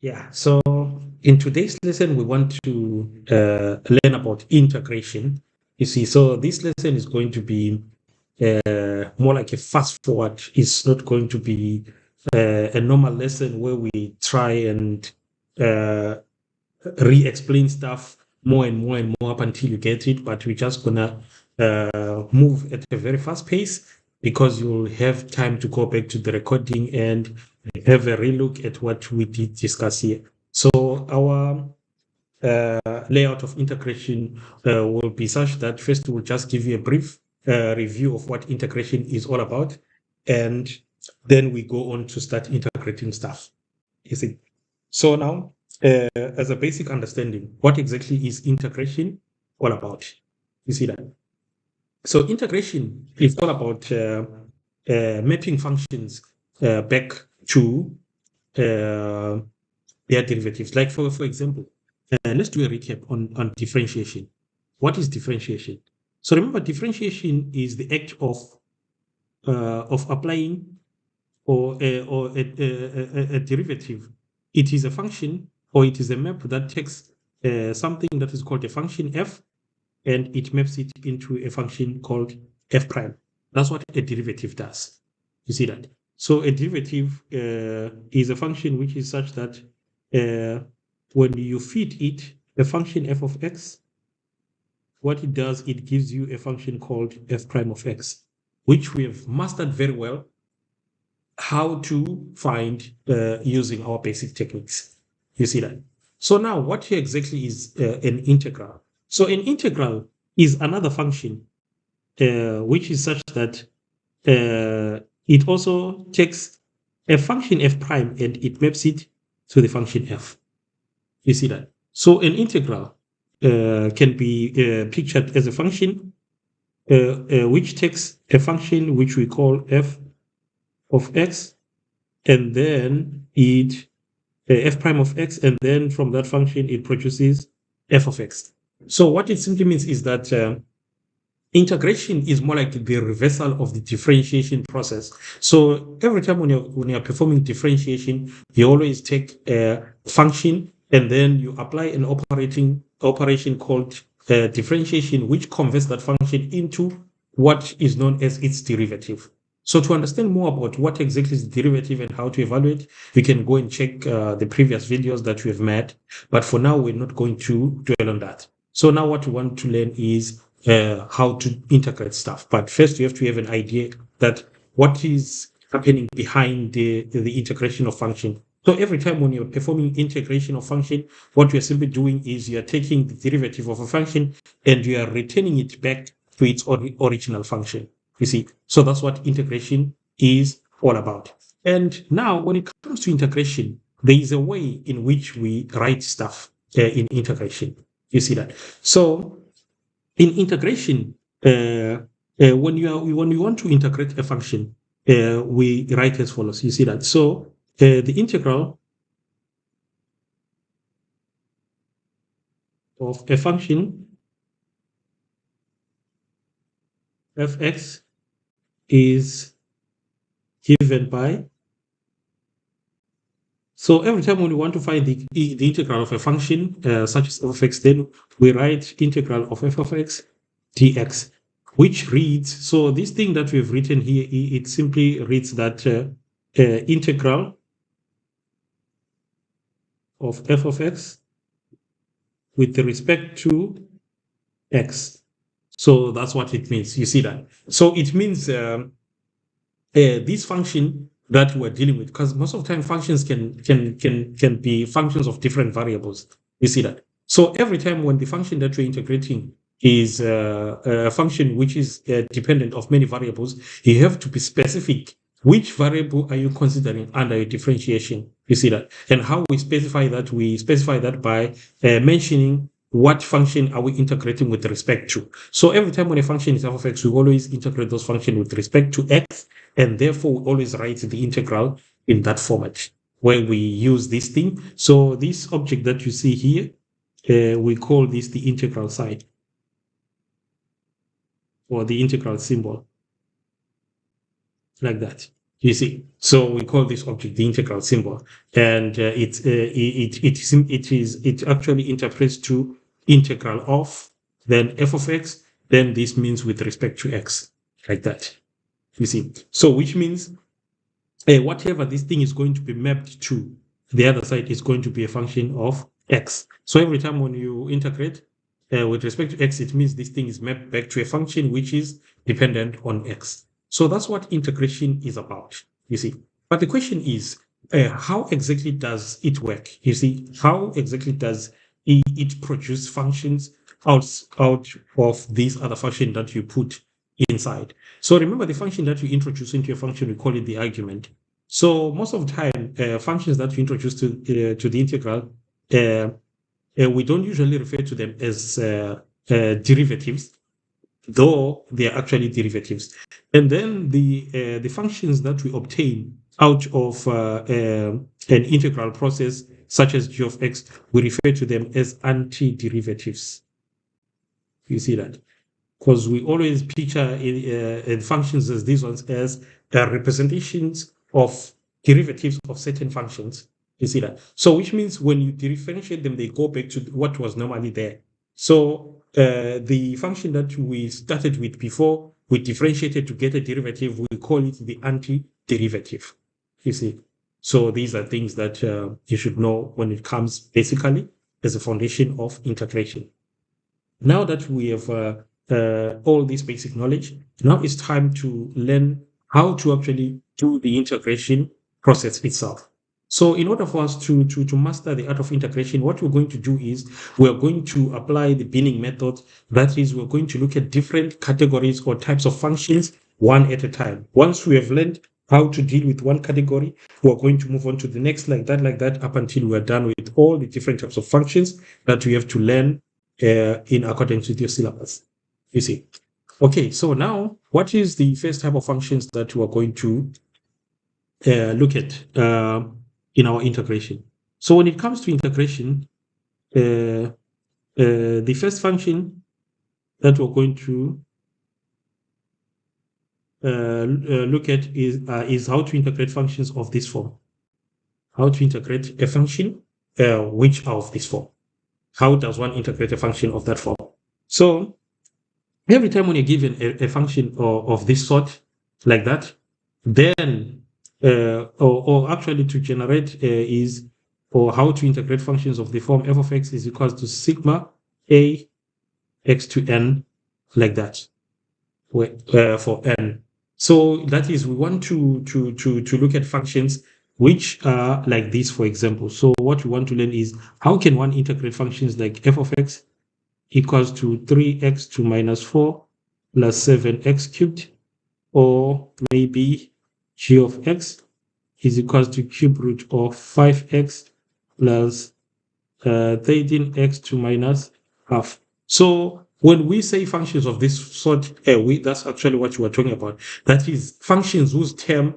Yeah, so in today's lesson, we want to learn about integration. You see, so this lesson is going to be more like a fast forward. It's not going to be a normal lesson where we try and uh, re-explain stuff more and more and more up until you get it, but we're just gonna move at a very fast pace because you'll have time to go back to the recording and have a relook at what we did discuss here. So our layout of integration will be such that first we'll just give you a brief review of what integration is all about, and then we go on to start integrating stuff. You see? So now, as a basic understanding, what exactly is integration all about? You see that? So integration is all about mapping functions back to uh, their derivatives. Like for example, let's do a recap on differentiation. What is differentiation? So remember, differentiation is the act of applying or a derivative. It is a function or it is a map that takes something that is called a function f and it maps it into a function called f prime. That's what a derivative does. You see that? So a derivative is a function which is such that when you feed it a function f of x, what it does, it gives you a function called f prime of x, which we have mastered very well how to find using our basic techniques. You see that? So now what exactly is an integral? So an integral is another function which is such that it also takes a function f prime and it maps it to the function f. You see that? So an integral can be pictured as a function which takes a function which we call f of x and then it f prime of x, and then from that function it produces f of x. So what it simply means is that integration is more like the reversal of the differentiation process. So every time when you're performing differentiation, you always take a function and then you apply an operation called differentiation, which converts that function into what is known as its derivative. So to understand more about what exactly is the derivative and how to evaluate, you can go and check the previous videos that we have made. But for now, we're not going to dwell on that. So now what we want to learn is how to integrate stuff. But first, you have to have an idea that what is happening behind the integration of function. So every time when you're performing integration of function, what you're simply doing is you're taking the derivative of a function and you are returning it back to its original function. You see, so that's what integration is all about. And now, when it comes to integration, there is a way in which we write stuff in integration. You see that? So in integration, when you want to integrate a function, we write as follows. You see that? So the integral of a function fx is given by. So every time when we want to find the integral of a function such as f of x, then we write integral of f of x dx, which reads, so this thing that we've written here, it simply reads that integral of f of x with respect to x. So that's what it means. You see that? So it means this function that we're dealing with, because most of the time functions can be functions of different variables. You see that? So every time when the function that we're integrating is a function which is dependent of many variables, you have to be specific. Which variable are you considering under your differentiation? You see that? And how we specify that? We specify that by mentioning what function are we integrating with respect to. So every time when a function is f of x, we always integrate those functions with respect to x, and therefore we always write the integral in that format where we use this thing. So this object that you see here, we call this the integral sign or the integral symbol, like that. You see, so we call this object the integral symbol, and it actually interprets to integral of then f of x. Then this means with respect to x, like that. You see, so which means whatever this thing is going to be mapped to, the other side is going to be a function of x. So every time when you integrate with respect to x, it means this thing is mapped back to a function which is dependent on x. So that's what integration is about, you see. But the question is, how exactly does it work? You see, how exactly does it produce functions out of these other function that you put inside? So remember, the function that you introduce into a function, we call it the argument. So most of the time, functions that you introduce to the integral, we don't usually refer to them as derivatives, though they are actually derivatives. And then the functions that we obtain out of an integral process, such as g of x, we refer to them as antiderivatives. You see that? Because we always picture functions as these ones as representations of derivatives of certain functions. You see that? So which means when you differentiate them, they go back to what was normally there. So the function that we started with before, we differentiated to get a derivative, we call it the antiderivative. You see? So these are things that you should know when it comes basically as a foundation of integration. Now that we have all this basic knowledge, now it's time to learn how to actually do the integration process itself. So in order for us to master the art of integration, what we're going to do is we're going to apply the binning method. That is, we're going to look at different categories or types of functions one at a time. Once we have learned how to deal with one category, we're going to move on to the next like that, up until we're done with all the different types of functions that we have to learn in accordance with your syllabus. You see. Okay, so now what is the first type of functions that we are going to look at in our integration? So when it comes to integration, the first function that we're going to look at is how to integrate functions of this form. How to integrate a function which are of this form. How does one integrate a function of that form? So every time when you're given a function of this sort, like that, then, or actually to generate or how to integrate functions of the form f of x is equals to sigma a x to n, like that, for n. So that is, we want to look at functions which are like this, for example. So what we want to learn is how can one integrate functions like f of x equals to 3x to minus 4 plus 7x cubed, or maybe g of x is equals to cube root of 5x plus 13x to minus half. So when we say functions of this sort, that's actually what you were talking about. That is functions whose term,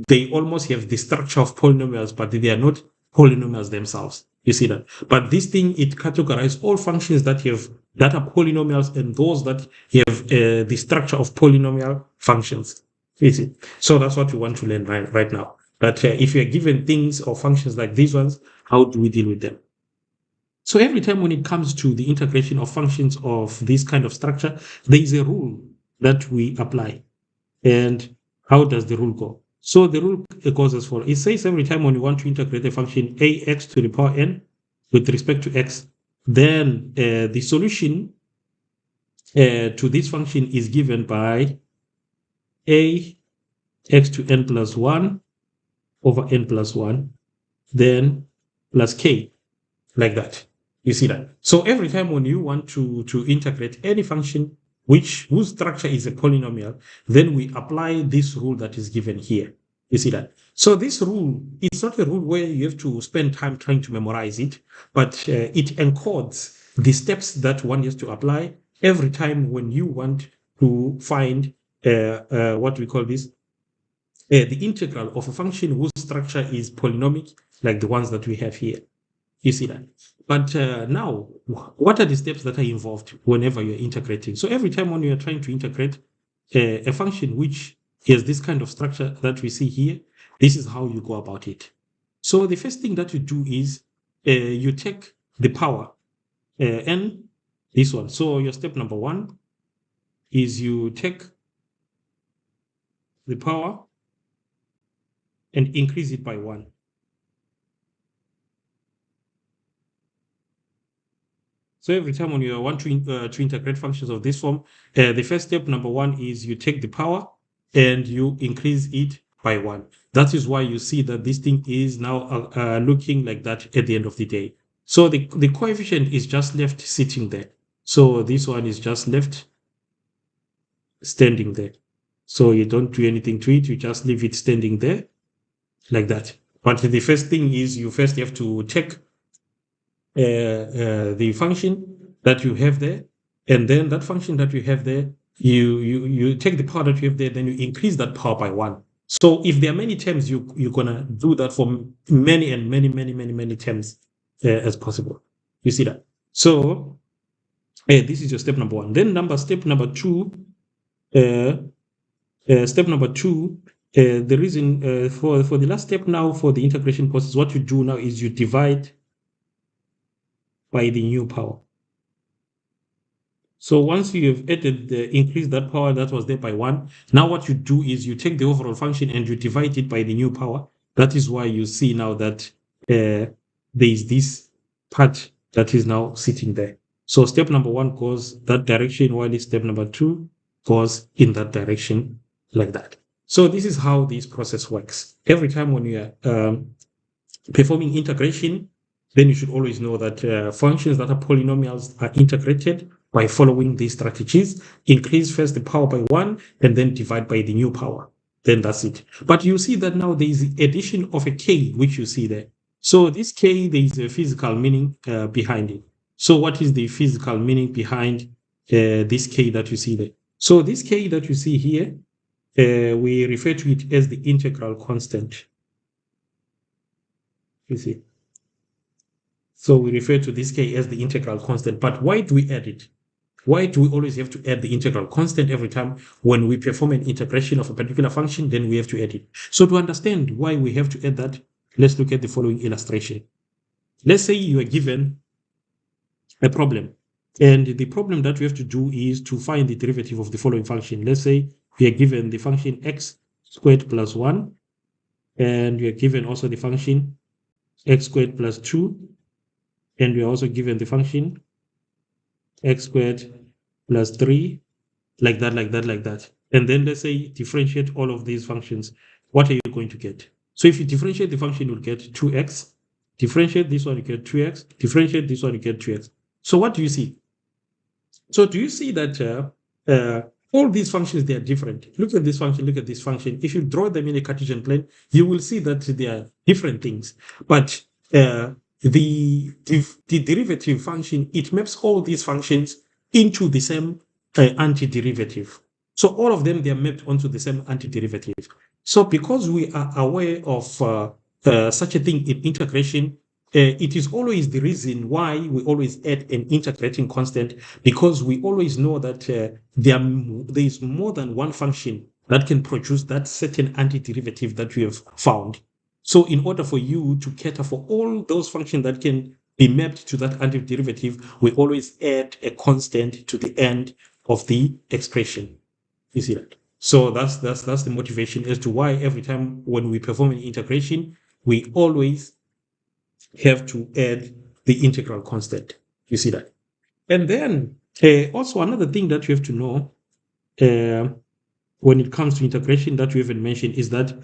they almost have the structure of polynomials, but they are not polynomials themselves. You see that? But this thing, it categorizes all functions that are polynomials and those that have the structure of polynomial functions. You see? So that's what we want to learn right now. But if you're given things or functions like these ones, how do we deal with them? So every time when it comes to the integration of functions of this kind of structure, there is a rule that we apply. And how does the rule go? So the rule goes as follows. It says every time when you want to integrate a function ax to the power n with respect to x, then the solution to this function is given by a x to n plus 1 over n plus 1, then plus k, like that. You see that? So every time when you want to integrate any function whose structure is a polynomial, then we apply this rule that is given here. You see that? So this rule, it's not a rule where you have to spend time trying to memorize it, but it encodes the steps that one has to apply every time when you want to find what we call this, the integral of a function whose structure is polynomial, like the ones that we have here. You see that? But now, what are the steps that are involved whenever you're integrating? So every time when you're trying to integrate a function which is this kind of structure that we see here. This is how you go about it. So the first thing that you do is you take the power n, this one. So your step number one is you take the power and increase it by 1. So every time when you want to integrate functions of this form, the first step, number one, is you take the power and you increase it by 1. That is why you see that this thing is now looking like that at the end of the day. So the coefficient is just left sitting there. So this one is just left standing there. So you don't do anything to it, you just leave it standing there like that. But the first thing is you first have to check the function that you have there, and then that function that you have there, you take the power that you have there, then you increase that power by 1. So if there are many terms, you're gonna do that for many and many terms as possible. You see that? So this is your step number 1. Then step number 2. Step number 2. The reason for the last step now for the integration process, what you do now is you divide by the new power. So once you have added increased that power that was there by 1, now what you do is you take the overall function and you divide it by the new power. That is why you see now that there is this part that is now sitting there. So step number 1 goes that direction, while step number 2 goes in that direction like that. So this is how this process works. Every time when you are performing integration, then you should always know that functions that are polynomials are integrated by following these strategies. Increase first the power by 1 and then divide by the new power. Then that's it. But you see that now there is the addition of a k, which you see there. So this k, there is a physical meaning behind it. So what is the physical meaning behind this k that you see there? So this k that you see here, we refer to it as the integral constant. You see. So we refer to this k as the integral constant. But why do we add it? Why do we always have to add the integral constant every time when we perform an integration of a particular function? Then we have to add it. So to understand why we have to add that, let's look at the following illustration. Let's say you are given a problem, and the problem that we have to do is to find the derivative of the following function. Let's say we are given the function x squared plus 1, and we are given also the function x squared plus 2, and we are also given the function x squared plus 3, like that. And then let's say differentiate all of these functions. What are you going to get? So if you differentiate the function, you'll get 2x. Differentiate this one, you get 2x. Differentiate this one, you get 2x. So what do you see? So do you see that all these functions, they are different? Look at this function, look at this function. If you draw them in a Cartesian plane, you will see that they are different things. But the derivative function, it maps all these functions into the same antiderivative. So all of them, they are mapped onto the same antiderivative. So because we are aware of such a thing in integration, it is always the reason why we always add an integrating constant, because we always know that there is more than one function that can produce that certain antiderivative that we have found. So in order for you to cater for all those functions that can be mapped to that antiderivative, we always add a constant to the end of the expression. You see that? So that's the motivation as to why every time when we perform an integration, we always have to add the integral constant. You see that? And then also another thing that you have to know when it comes to integration that we haven't mentioned is that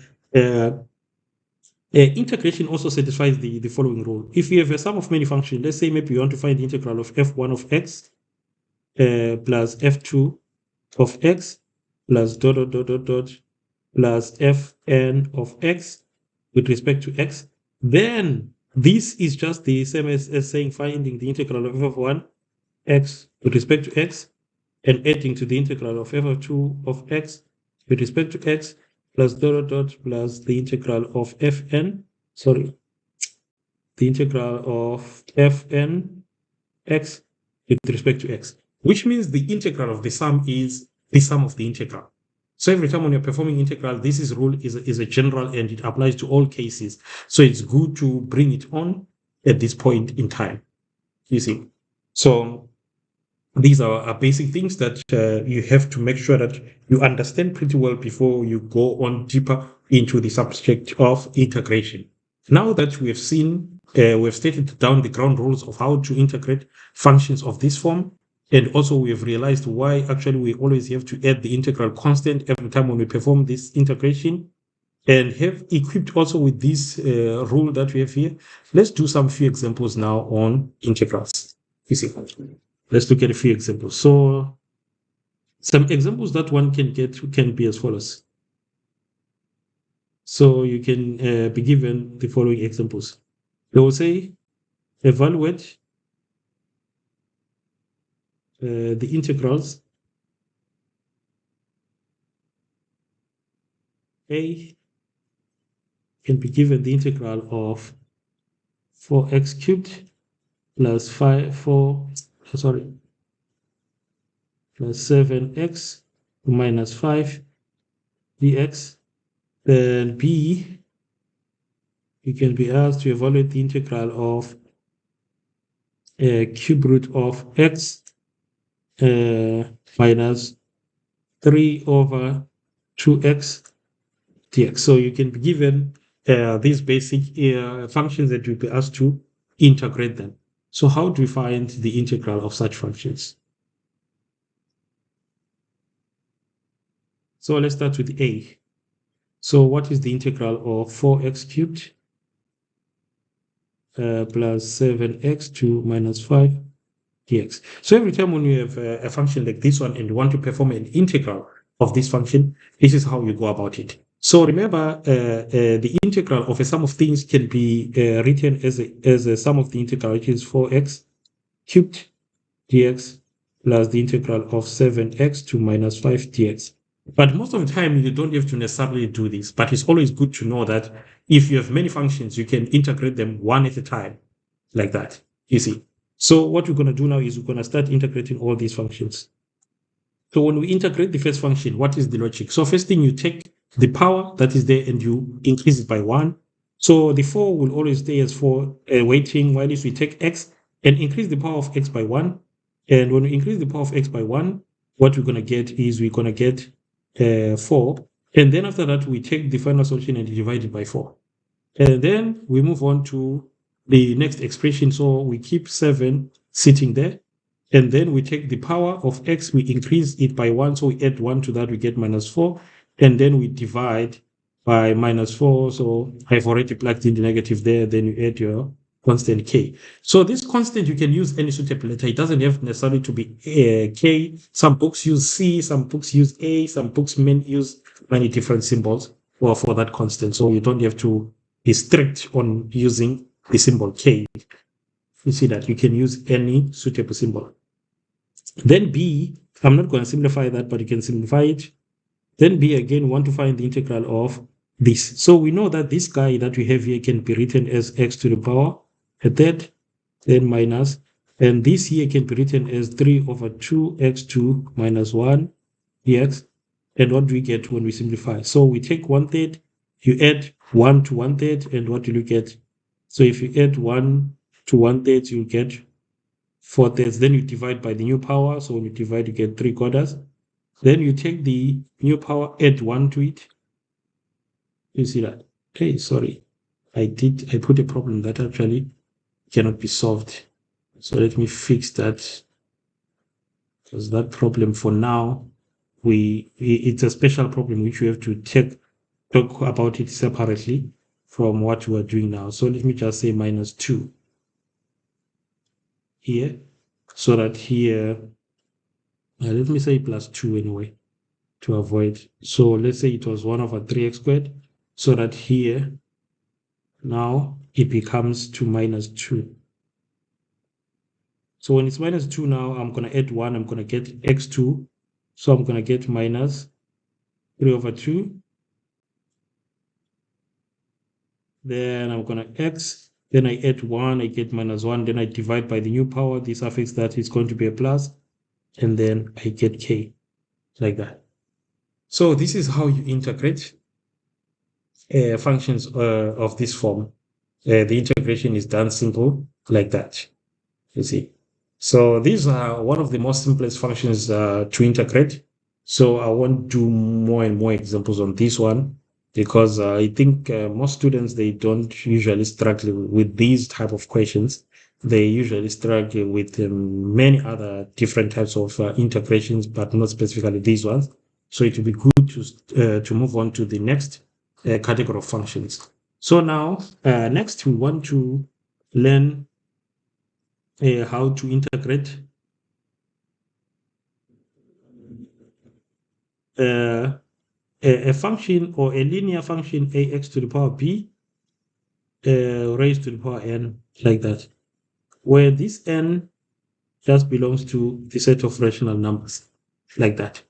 integration also satisfies the following rule. If you have a sum of many functions, let's say maybe you want to find the integral of f1 of x plus f2 of x plus dot plus fn of x with respect to x, then this is just the same as saying finding the integral of f of 1 x with respect to x and adding to the integral of f of 2 of x with respect to x plus dot plus the integral of fn, the integral of fn x with respect to x, which means the integral of the sum is the sum of the integral. So every time when you're performing integral, this is rule is a general and it applies to all cases. So it's good to bring it on at this point in time, you see. So these are basic things that you have to make sure that you understand pretty well before you go on deeper into the subject of integration. Now that we have seen, we've stated down the ground rules of how to integrate functions of this form, and also we have realized why actually we always have to add the integral constant every time when we perform this integration, and have equipped also with this rule that we have here. Let's do some few examples now on integrals. You see, let's look at a few examples. So some examples that one can get can be as follows. So you can be given the following examples. They will say, evaluate the integrals A can be given the integral of 4x cubed plus 7x minus 5 dx. Then B, you can be asked to evaluate the integral of cube root of x minus 3 over 2x dx. So you can be given these basic functions that you'll be asked to integrate them. So how do we find the integral of such functions? So let's start with A. So what is the integral of 4x cubed plus 7x to minus 5 dx? So every time when you have a function like this one and you want to perform an integral of this function, this is how you go about it. So remember, the integral of a sum of things can be written as a sum of the integral, which is 4x cubed dx plus the integral of 7x to minus 5 dx. But most of the time, you don't have to necessarily do this. But it's always good to know that if you have many functions, you can integrate them one at a time, like that, you see. So what we're going to do now is we're going to start integrating all these functions. So when we integrate the first function, what is the logic? So first thing, you take the power that is there and you increase it by 1. So the 4 will always stay as 4 waiting, while if we take x and increase the power of x by 1. And when we increase the power of x by 1, what we're going to get is we're going to get 4. And then after that, we take the final solution and divide it by 4. And then we move on to the next expression. So we keep 7 sitting there. And then we take the power of x, we increase it by 1. So we add 1 to that, we get minus 4. And then we divide by minus 4. So I've already plugged in the negative there. Then you add your constant k. So this constant, you can use any suitable letter. It doesn't have necessarily to be k. Some books use c, some books use a, some books use many different symbols for that constant. So you don't have to be strict on using the symbol k. You see that you can use any suitable symbol. Then B, I'm not going to simplify that, but you can simplify it. Then B, again, want to find the integral of this. So we know that this guy that we have here can be written as x to the power at that, then minus, and this here can be written as 3 over 2x2 minus 1 dx. And what do we get when we simplify? So we take 1/3, you add 1 to 1/3, and what do you get? So if you add 1 to 1/3, you get 4/3. Then you divide by the new power. So when you divide, you get 3/4. Then you take the new power, add 1 to it. You see that? Okay, sorry. I put a problem that actually cannot be solved. So let me fix that. Because that problem for now, it's a special problem which we have to talk about it separately from what we are doing now. So let me just say minus 2 here, so that here, let me say plus 2 anyway, to avoid. So let's say it was 1 over 3x squared, so that here, now it becomes to minus 2. So when it's minus 2 now, I'm going to add 1, I'm going to get x2. So I'm going to get minus 3 over 2. Then I'm going to x. Then I add 1, I get minus 1. Then I divide by the new power. The suffix that is going to be a plus. And then I get k, like that. So this is how you integrate functions of this form. The integration is done simple like that, you see. So these are one of the most simplest functions to integrate. So I won't do more and more examples on this one because I think most students, they don't usually struggle with these type of questions. They usually struggle with many other different types of integrations, but not specifically these ones. So it would be good to move on to the next category of functions. So now, next we want to learn how to integrate uh, a function or a linear function ax to the power b raised to the power n, like that, where this n just belongs to the set of rational numbers, like that.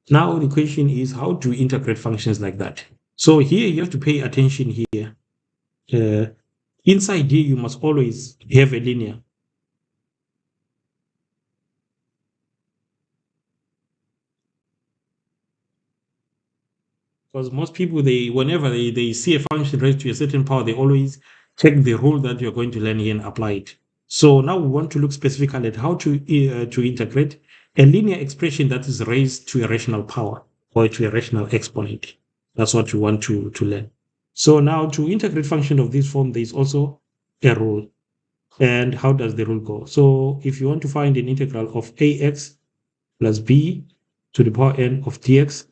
Now the question is, how to integrate functions like that? So here you have to pay attention here. Inside here, you must always have a linear. Because most people, whenever they see a function raised to a certain power, they always take the rule that you're going to learn here and apply it. So now we want to look specifically at how to integrate a linear expression that is raised to a rational power or to a rational exponent. That's what you want to learn. So now to integrate function of this form, there is also a rule. And how does the rule go? So if you want to find an integral of ax plus b to the power n of dx,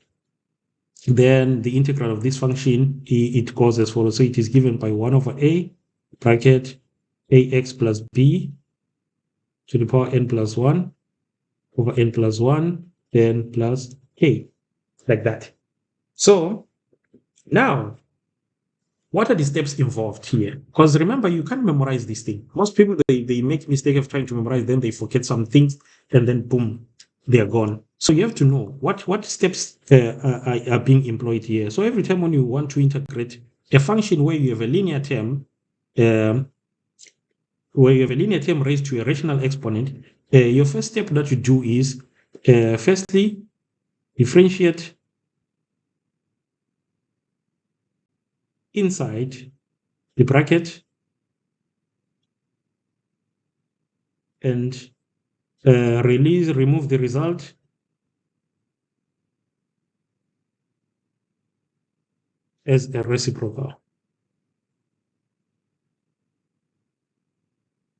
then the integral of this function, it goes as follows. So it is given by 1 over a bracket ax plus b to the power n plus 1 over n plus 1, then plus a, like that. So now, what are the steps involved here? Because remember, you can't memorize this thing. Most people, they make mistake of trying to memorize, then they forget some things, and then boom, they are gone. So you have to know what steps are being employed here. So every time when you want to integrate a function where you have a linear term, raised to a rational exponent, your first step that you do is, firstly, differentiate inside the bracket and remove the result as a reciprocal.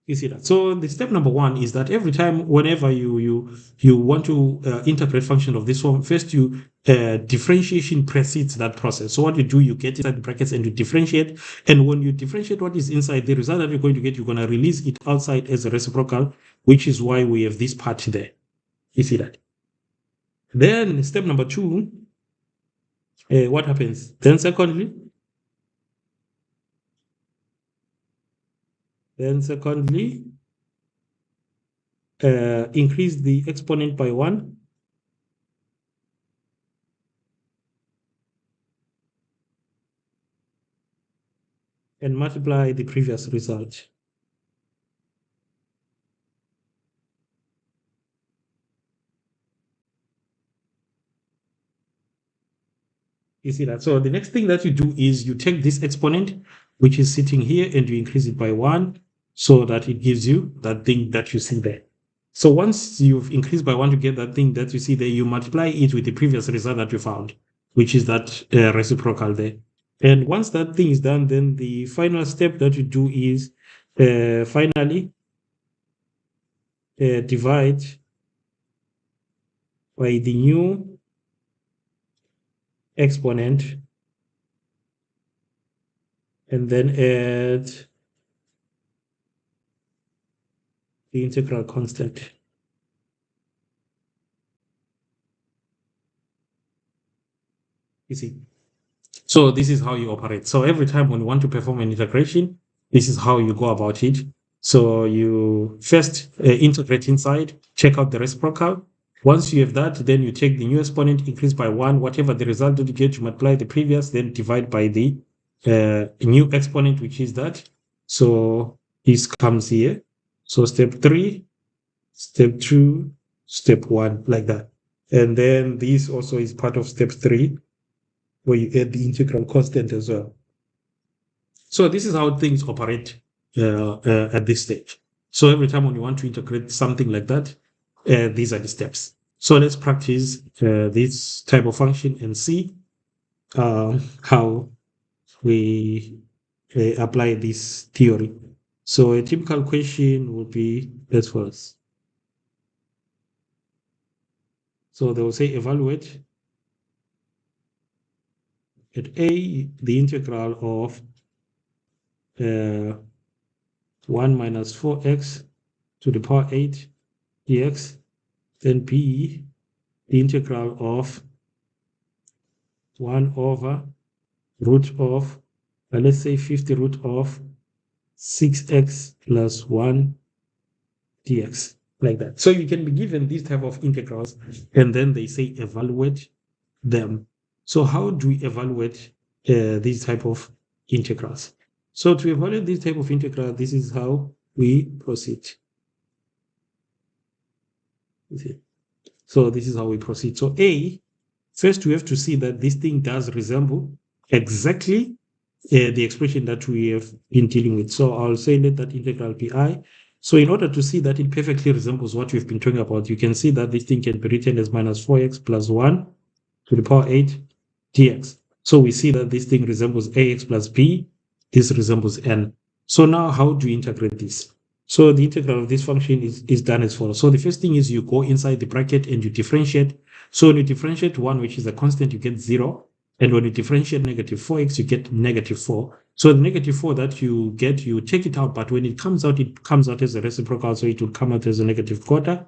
You see that? So the step number one is that every time, whenever you want to integrate function of this form, first you differentiation precedes that process. So what you do, you get inside the brackets and you differentiate. And when you differentiate what is inside, the result that you're going to get, you're going to release it outside as a reciprocal, which is why we have this part there. You see that? Then step number two, what happens? Then secondly, increase the exponent by 1. And multiply the previous result. You see that? So the next thing that you do is you take this exponent, which is sitting here, and you increase it by 1 so that it gives you that thing that you see there. So once you've increased by 1 to get that thing that you see there, you multiply it with the previous result that you found, which is that reciprocal there. And once that thing is done, then the final step that you do is finally divide by the new exponent and then add the integral constant. You see? So this is how you operate. So every time when you want to perform an integration, this is how you go about it. So you first integrate inside, check out the reciprocal. Once you have that, then you take the new exponent, increase by 1, whatever the result that you get, you multiply the previous, then divide by the new exponent, which is that. So this comes here. So step 3, step 2, step 1, like that. And then this also is part of step 3, where you add the integral constant as well. So this is how things operate at this stage. So every time when you want to integrate something like that, these are the steps. So let's practice this type of function and see how we apply this theory. So a typical question would be, let's first. So they will say evaluate at A, the integral of 1 minus 4x to the power 8 dx, then B, the integral of 1 over root of, let's say 50 root of 6x plus 1 dx, like that. So you can be given these type of integrals, and then they say evaluate them. So how do we evaluate these type of integrals? So to evaluate this type of integral, this is how we proceed. So this is how we proceed. So A, first we have to see that this thing does resemble exactly the expression that we have been dealing with. So I'll say let that integral be I. So in order to see that it perfectly resembles what we've been talking about, you can see that this thing can be written as minus 4x plus 1 to the power 8 dx. So we see that this thing resembles ax plus b, this resembles n. So now how do you integrate this? So the integral of this function is done as follows. So the first thing is you go inside the bracket and you differentiate. So when you differentiate 1, which is a constant, you get 0. And when you differentiate negative 4x, you get negative 4. So the negative 4 that you get, you take it out, but when it comes out as a reciprocal, so it will come out as a negative quarter.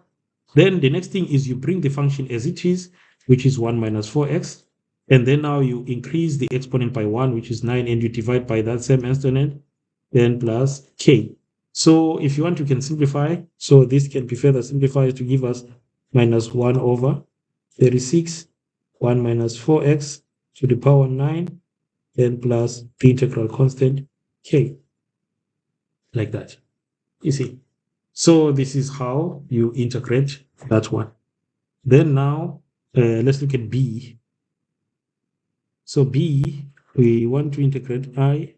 Then the next thing is you bring the function as it is, which is 1 minus 4x. And then now you increase the exponent by 1, which is 9, and you divide by that same exponent, then plus k. So if you want, you can simplify. So this can be further simplified to give us minus 1 over 36, 1 minus 4x to the power 9, then plus the integral constant k, like that. You see. So this is how you integrate that one. Then now, let's look at B. So B, we want to integrate I,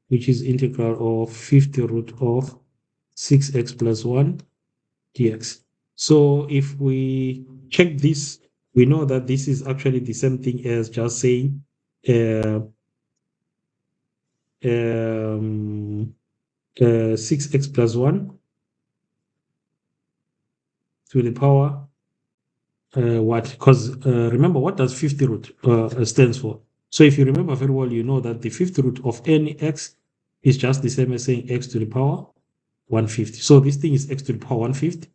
which is integral of 50 root of 6x plus 1 dx. So if we check this, we know that this is actually the same thing as just saying 6x plus 1 to the power what? Because remember, what does 50 root stands for? So if you remember very well, you know that the 50 root of any x is just the same as saying x to the power 150. So this thing is x to the power 150.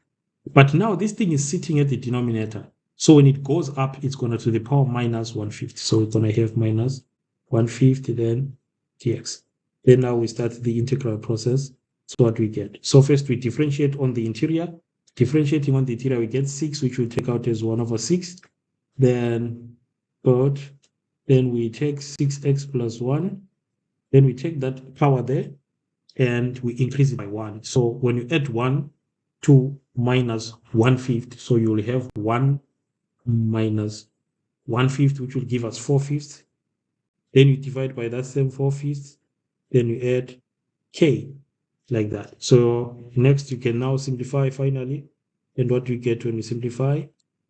But now this thing is sitting at the denominator. So when it goes up, it's going to the power minus 150. So we're going to have minus 150, then dx. Then now we start the integral process. So what we get? So first we differentiate on the interior. Differentiating on the interior, we get 6, which we'll take out as 1 over 6. Then we take 6x plus 1. Then we take that power there and we increase it by 1. So when you add 1 to minus 1/5, so you will have 1 minus 1/5, which will give us 4/5. Then you divide by that same 4/5. Then you add k, like that. So next you can now simplify finally. And what we get when we simplify?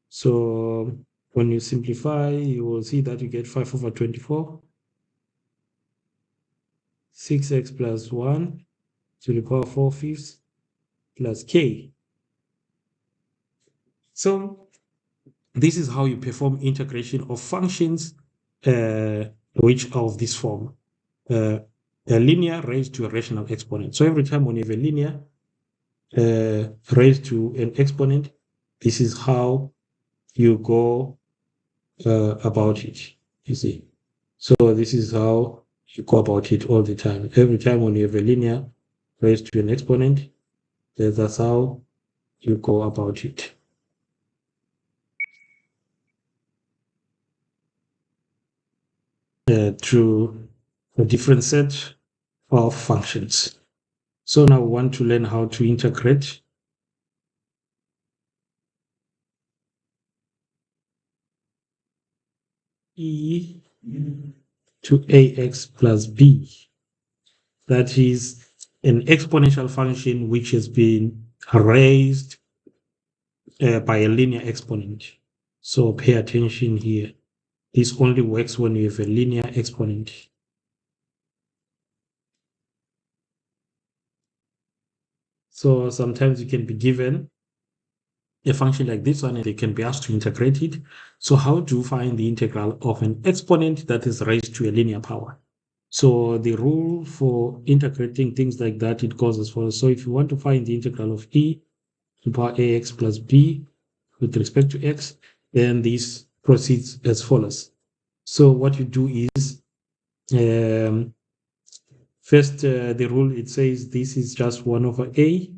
So when you simplify, you will see that you get 5 over 24. 6x plus 1 to the power 4/5 plus k. So this is how you perform integration of functions which are of this form. A linear raised to a rational exponent. So every time when you have a linear raised to an exponent, this is how you go about it, you see. So this is how you go about it all the time. Every time when you have a linear raised to an exponent, that's how you go about it. Through a different set of functions. So now we want to learn how to integrate e to ax plus b. That is an exponential function which has been raised by a linear exponent. So pay attention here. This only works when you have a linear exponent. So sometimes you can be given a function like this one and they can be asked to integrate it. So how do you find the integral of an exponent that is raised to a linear power? So the rule for integrating things like that, it goes as follows. So if you want to find the integral of e to the power ax plus b with respect to x, then this proceeds as follows. So what you do is, first, the rule, it says this is just 1 over a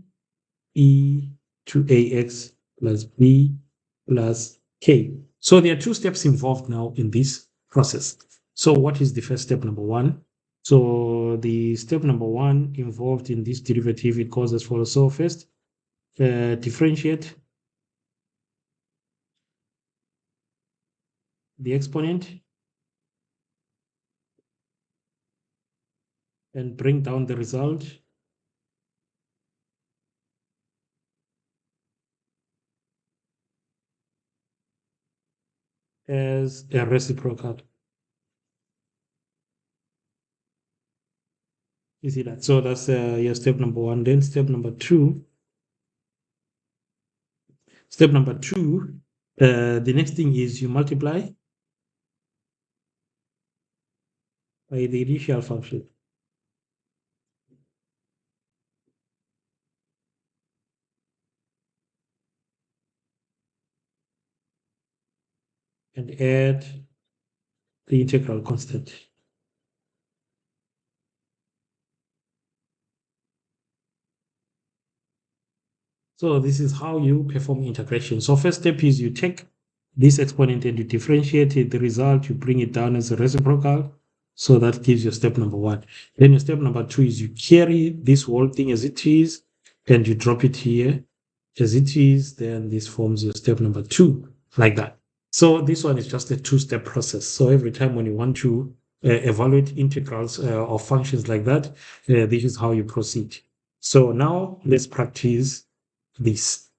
e to ax plus b plus k. So there are two steps involved now in this process. So what is the first step, number one? So the step number one involved in this derivative, it goes as follows. So first, differentiate the exponent and bring down the result as a reciprocal. You see that? So that's your step number one. Then step number two. Step number two, the next thing is you multiply by the initial function. And add the integral constant. So this is how you perform integration. So first step is you take this exponent and you differentiate it. The result, you bring it down as a reciprocal. So that gives you step number one. Then your step number two is you carry this whole thing as it is and you drop it here as it is. Then this forms your step number two, like that. So this one is just a two-step process. So every time when you want to evaluate integrals of functions like that, this is how you proceed. So now let's practice this.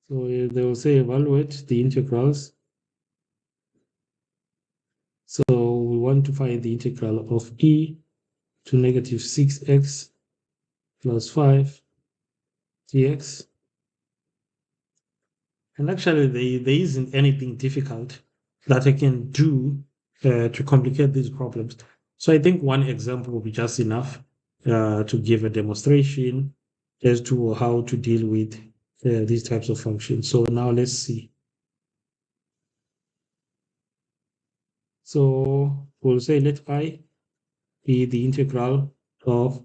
So they will say evaluate the integrals. So we want to find the integral of e to negative 6x plus 5 dx. And actually, there isn't anything difficult that I can do to complicate these problems. So I think one example will be just enough to give a demonstration as to how to deal with these types of functions. So now let's see. So we'll say let I be the integral of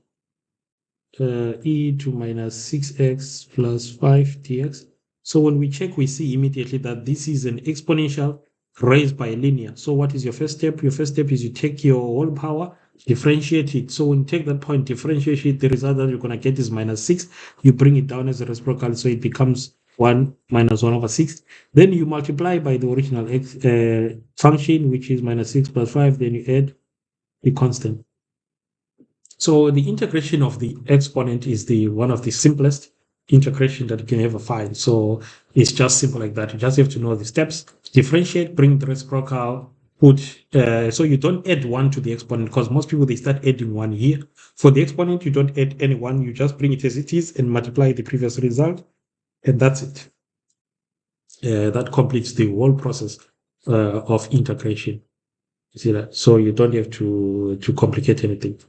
e to minus 6x plus 5 dx. So when we check, we see immediately that this is an exponential raised by a linear. So what is your first step? Your first step is you take your whole power, differentiate it. So when you take that point, differentiate it, the result that you're going to get is minus 6. You bring it down as a reciprocal, so it becomes 1 minus 1 over 6. Then you multiply by the original function, which is minus 6 plus 5. Then you add the constant. So the integration of the exponent is one of the simplest integration that you can ever find. So it's just simple like that. You just have to know the steps. Differentiate, bring the reciprocal, put, so you don't add 1 to the exponent, because most people, they start adding 1 here. For the exponent, you don't add any 1. You just bring it as it is and multiply the previous result. And that's it. That completes the whole process of integration. You see that? So you don't have to complicate anything.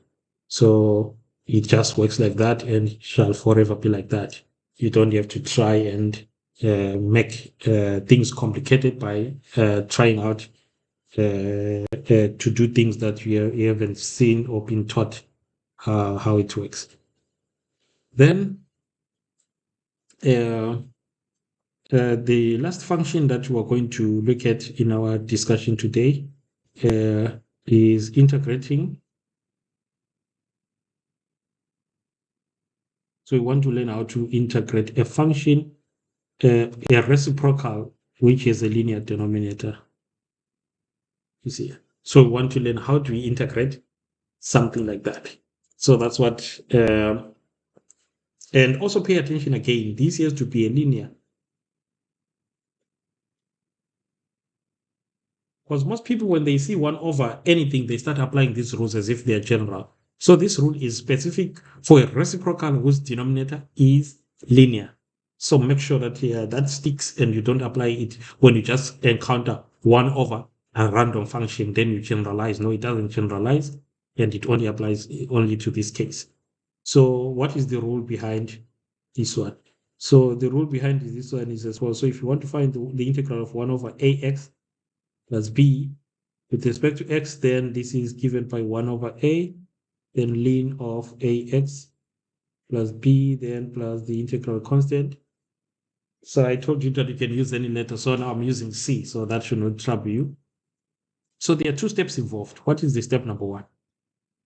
So it just works like that and shall forever be like that. You don't have to try and make things complicated by trying out to do things that you haven't seen or been taught how it works. Then the last function that we're going to look at in our discussion today is integrating. So we want to learn how to integrate a function, a reciprocal, which is a linear denominator. You see, so we want to learn how do we integrate something like that. So that's what, and also pay attention again, this has to be a linear. Because most people, when they see 1 over anything, they start applying these rules as if they are general. So this rule is specific for a reciprocal whose denominator is linear. So make sure that that sticks and you don't apply it when you just encounter 1 over a random function, then you generalize. No, it doesn't generalize, and it only applies only to this case. So what is the rule behind this one? So the rule behind this one is as well. So if you want to find the integral of 1 over ax plus b with respect to x, then this is given by 1 over a, then ln of ax plus b, then plus the integral constant. So I told you that you can use any letter, so now I'm using c, so that should not trouble you. So there are 2 steps involved. What is the step number 1?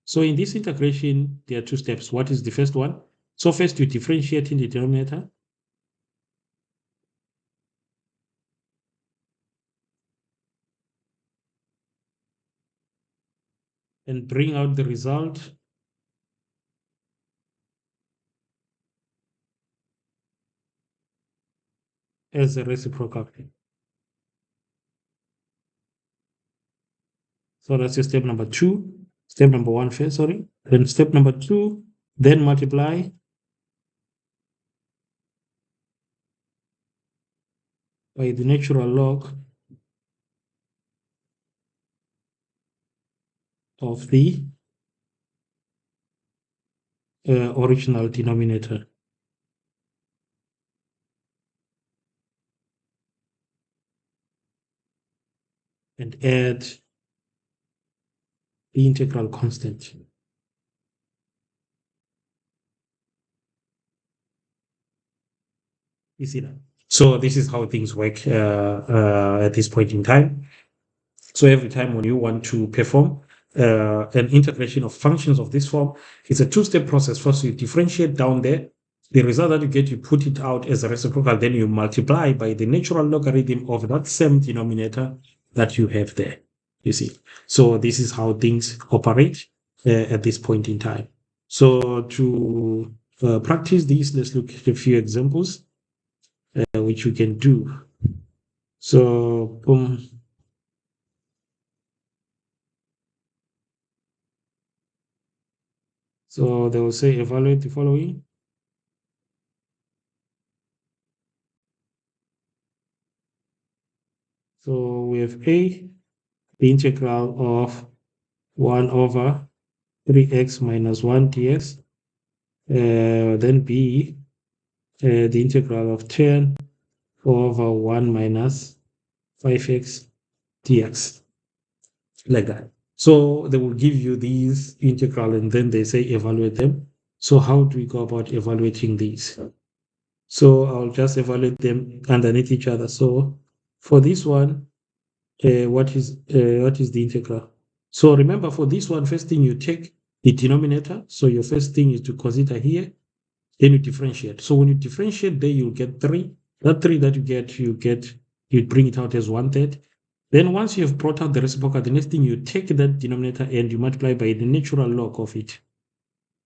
So in this integration, there are 2 steps. What is the first one? So first you differentiate in the denominator. And bring out the result as a reciprocal. So that's your step number 2. Step number 1 first, sorry. Then step number 2, then multiply by the natural log of the original denominator. And add the integral constant. You see that? So this is how things work at this point in time. So every time when you want to perform an integration of functions of this form, it's a 2-step process. First, you differentiate down there. The result that you get, you put it out as a reciprocal, then you multiply by the natural logarithm of that same denominator that you have there. You see? So this is how things operate at this point in time. So to practice this, let's look at a few examples which you can do. So so they will say evaluate the following. So we have A, the integral of 1 over 3x minus 1 dx. Then B, the integral of 10 over 1 minus 5x dx. Like that. So they will give you these integral and then they say evaluate them. So how do we go about evaluating these? So I'll just evaluate them underneath each other. So for this one, what is the integral? So remember, for this one, first thing you take the denominator. So your first thing is to consider here, then you differentiate. So when you differentiate there, you'll get 3. That 3 that you bring it out as 1/3. Then once you have brought out the reciprocal, the next thing you take that denominator and you multiply by the natural log of it.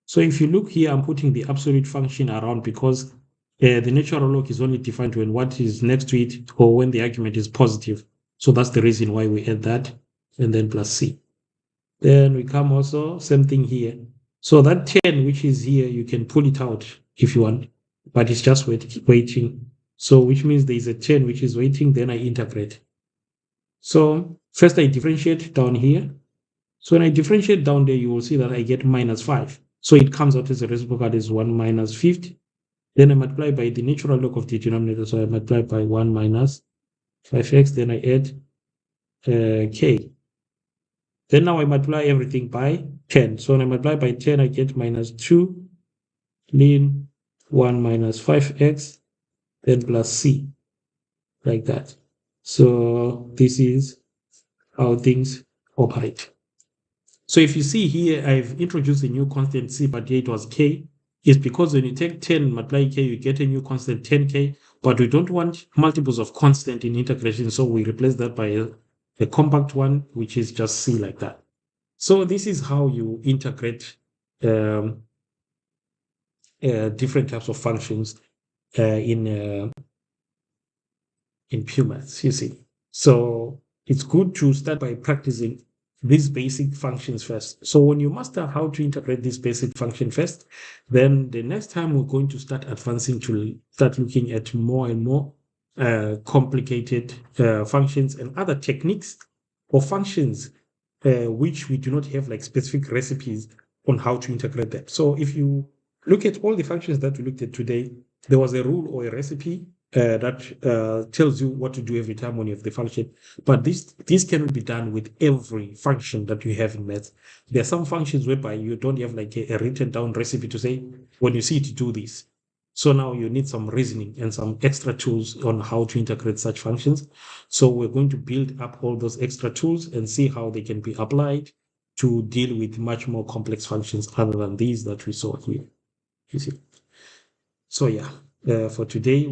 So if you look here, I'm putting the absolute function around because the natural log is only defined when what is next to it or when the argument is positive. So that's the reason why we add that and then plus c. Then we come also, same thing here. So that 10 which is here, you can pull it out if you want, but it's just waiting. So which means there is a 10 which is waiting, then I integrate. So first I differentiate down here. So when I differentiate down there, you will see that I get minus 5. So it comes out as a reciprocal as 1 minus 50. Then I multiply by the natural log of the denominator. So I multiply by 1 minus 5x. Then I add k. Then now I multiply everything by 10. So when I multiply by 10, I get minus 2 ln 1 minus 5x, then plus c. like that. So this is how things operate. So if you see here, I've introduced a new constant C, but here it was K. It's because when you take 10 multiply K, you get a new constant 10K, but we don't want multiples of constant in integration. So we replace that by a compact one, which is just C like that. So this is how you integrate different types of functions in pure maths, you see. So it's good to start by practicing these basic functions first. So when you master how to integrate this basic function first, then the next time we're going to start advancing to start looking at more and more complicated functions and other techniques or functions which we do not have like specific recipes on how to integrate them. So if you look at all the functions that we looked at today, there was a rule or a recipe that tells you what to do every time when you have the function. But this cannot be done with every function that you have in math. There are some functions whereby you don't have like a written down recipe to say, when you see it, do this. So now you need some reasoning and some extra tools on how to integrate such functions. So we're going to build up all those extra tools and see how they can be applied to deal with much more complex functions other than these that we saw here. You see. So yeah, for today,